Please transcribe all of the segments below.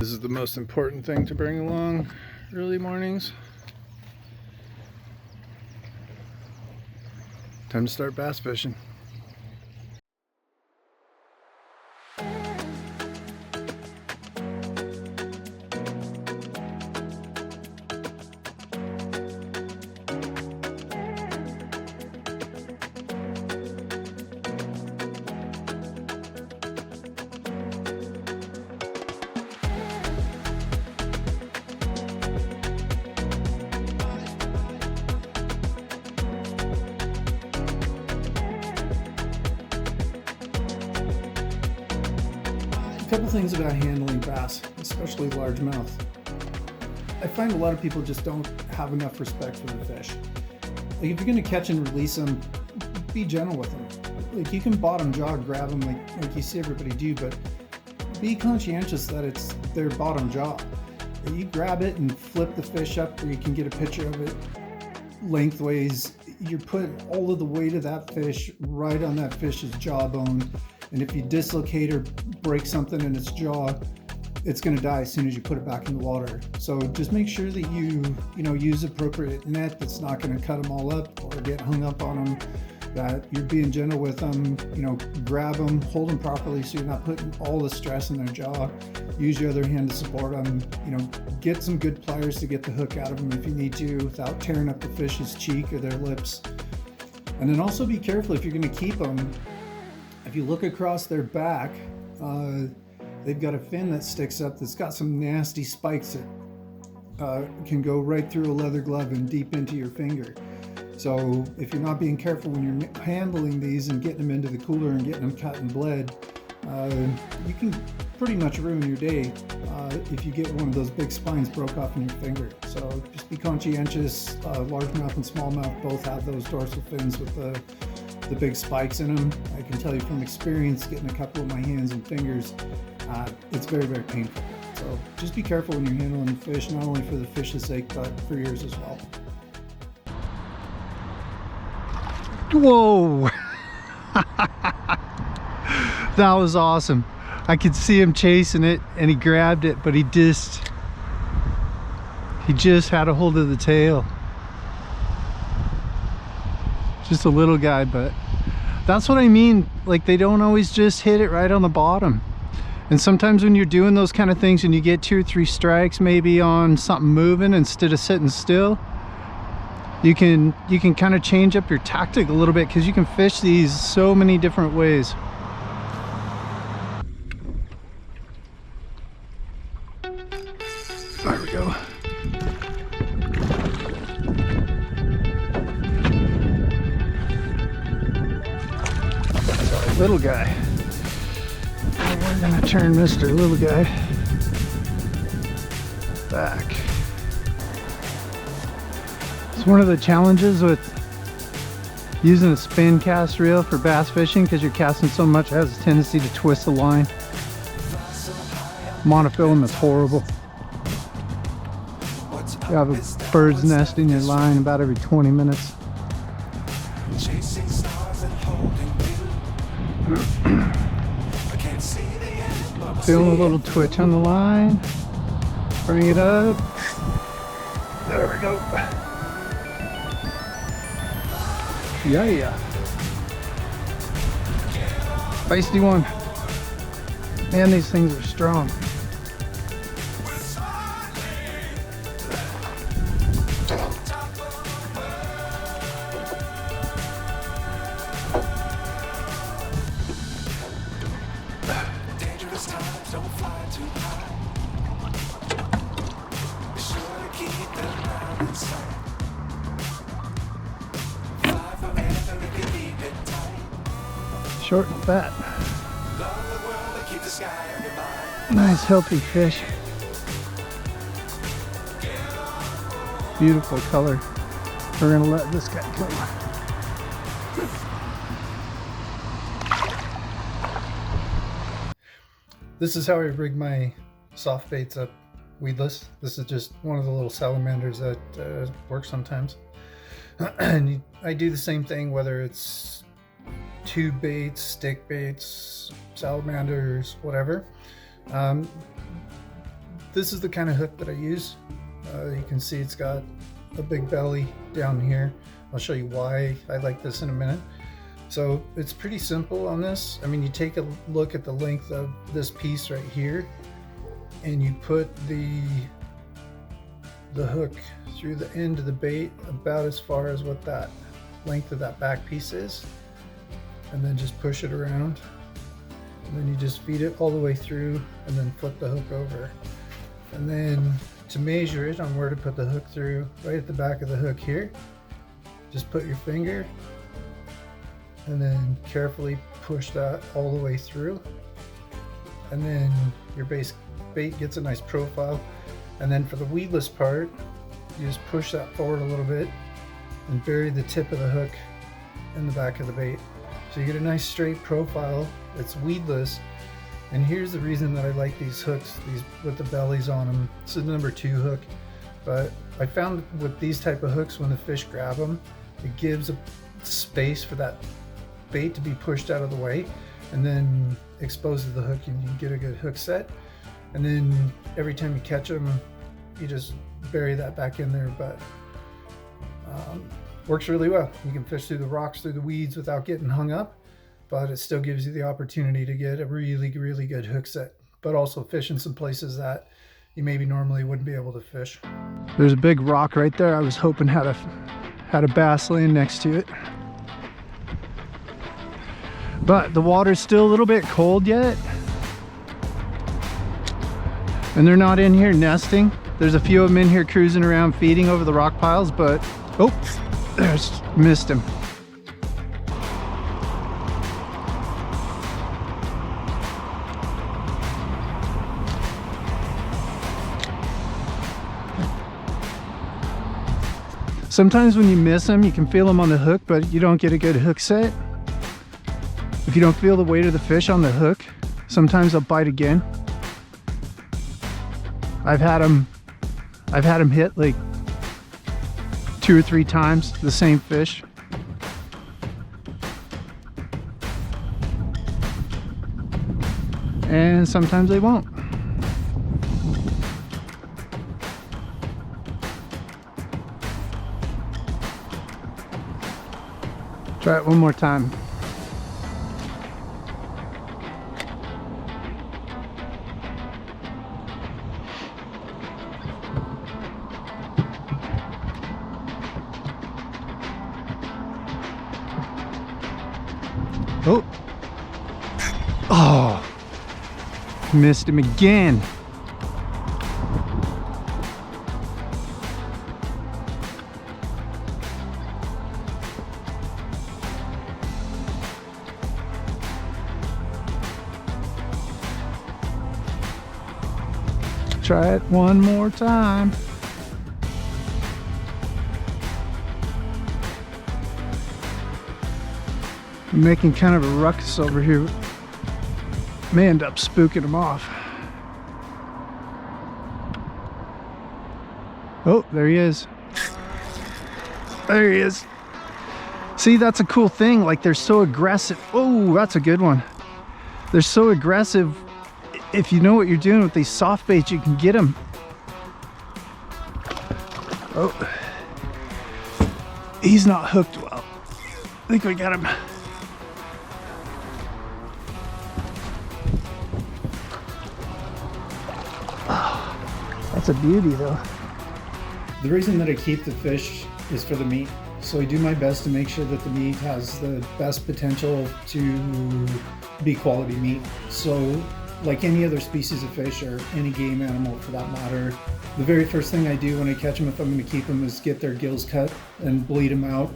This is the most important thing to bring along early mornings. Time to start bass fishing. A couple things about handling bass, especially largemouth. I find a lot of people just don't have enough respect for the fish. Like if you're going to catch and release them, be gentle with them. Like you can bottom jaw grab them like you see everybody do, but be conscientious that it's their bottom jaw. You grab it and flip the fish up where you can get a picture of it lengthways. You're putting all of the weight of that fish right on that fish's jawbone. And if you dislocate or break something in its jaw, it's going to die as soon as you put it back in the water. So just make sure that you use appropriate net that's not going to cut them all up or get hung up on them, that you're being gentle with them, grab them, hold them properly so you're not putting all the stress in their jaw. Use your other hand to support them, get some good pliers to get the hook out of them if you need to without tearing up the fish's cheek or their lips. And then also be careful if you're going to keep them. If you look across their back, they've got a fin that sticks up that's got some nasty spikes that can go right through a leather glove and deep into your finger. So if you're not being careful when you're handling these and getting them into the cooler and getting them cut and bled, you can pretty much ruin your day if you get one of those big spines broke off in your finger. So just be conscientious. Largemouth and smallmouth both have those dorsal fins with the big spikes in them. I can tell you from experience, getting a couple of my hands and fingers, it's very, very painful. So just be careful when you're handling the fish, not only for the fish's sake, but for yours as well. Whoa! That was awesome. I could see him chasing it and he grabbed it, but he just had a hold of the tail. Just a little guy, but that's what I mean. Like, they don't always just hit it right on the bottom. And sometimes when you're doing those kind of things and you get 2 or 3 strikes maybe on something moving instead of sitting still, you can kind of change up your tactic a little bit, because you can fish these so many different ways. There we go. Little guy. And we're gonna turn Mr. Little Guy back. It's one of the challenges with using a spin cast reel for bass fishing, because you're casting so much, it has a tendency to twist the line. Monofilament is horrible. You have a bird's nest in your line about every 20 minutes. Feeling a little twitch on the line. Bring it up. There we go. Yeah. Feisty one. Man, these things are strong. Short and fat. Nice healthy fish. Beautiful color. We're gonna let this guy go. This is how I rig my soft baits up weedless. This is just one of the little salamanders that works sometimes. And I do the same thing, whether it's tube baits, stick baits, salamanders, whatever. This is the kind of hook that I use. You can see it's got a big belly down here. I'll show you why I like this in a minute. So it's pretty simple on this. I mean, you take a look at the length of this piece right here, and you put the hook through the end of the bait about as far as what that length of that back piece is, and then just push it around, and then you just feed it all the way through and then flip the hook over. And then to measure it on where to put the hook through, right at the back of the hook here, just put your finger and then carefully push that all the way through, and then your bait gets a nice profile. And then for the weedless part, you just push that forward a little bit and bury the tip of the hook in the back of the bait. So you get a nice straight profile. It's weedless. And here's the reason that I like these hooks, these with the bellies on them. This is the number 2 hook, but I found with these type of hooks, when the fish grab them, it gives a space for that bait to be pushed out of the way, and then exposes the hook, and you get a good hook set. And then every time you catch them, you just bury that back in there. But works really well. You can fish through the rocks, through the weeds without getting hung up, but it still gives you the opportunity to get a really, really good hook set, but also fish in some places that you maybe normally wouldn't be able to fish. There's a big rock right there. I was hoping had a bass laying next to it. But the water's still a little bit cold yet. And they're not in here nesting. There's a few of them in here cruising around feeding over the rock piles, but oh, there's missed him. Sometimes when you miss them, you can feel them on the hook, but you don't get a good hook set. If you don't feel the weight of the fish on the hook, sometimes they'll bite again. I've had them hit like 2 or 3 times, the same fish. And sometimes they won't. Try it one more time. Oh, oh, missed him again. Try it one more time. I'm making kind of a ruckus over here. May end up spooking him off. Oh, there he is. There he is. See, that's a cool thing. Like, they're so aggressive. Oh, that's a good one. They're so aggressive. If you know what you're doing with these soft baits, you can get them. Oh, he's not hooked well. I think we got him. That's a beauty though. The reason that I keep the fish is for the meat. So I do my best to make sure that the meat has the best potential to be quality meat. So like any other species of fish or any game animal for that matter, the very first thing I do when I catch them, if I'm going to keep them, is get their gills cut and bleed them out,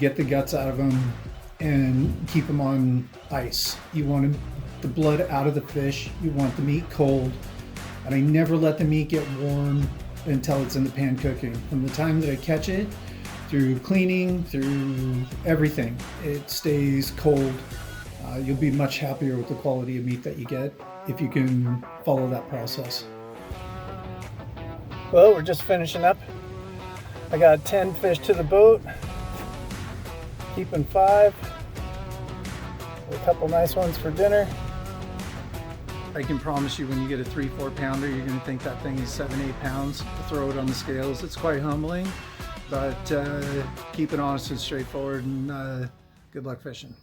get the guts out of them, and keep them on ice. You want the blood out of the fish, you want the meat cold, and I never let the meat get warm until it's in the pan cooking. From the time that I catch it, through cleaning, through everything, it stays cold. You'll be much happier with the quality of meat that you get if you can follow that process. Well, we're just finishing up. I got 10 fish to the boat, keeping 5. A couple nice ones for dinner. I can promise you when you get a 3-4 pounder, you're going to think that thing is 7-8 pounds. To throw it on the scales, it's quite humbling, but keep it honest and straightforward, and good luck fishing.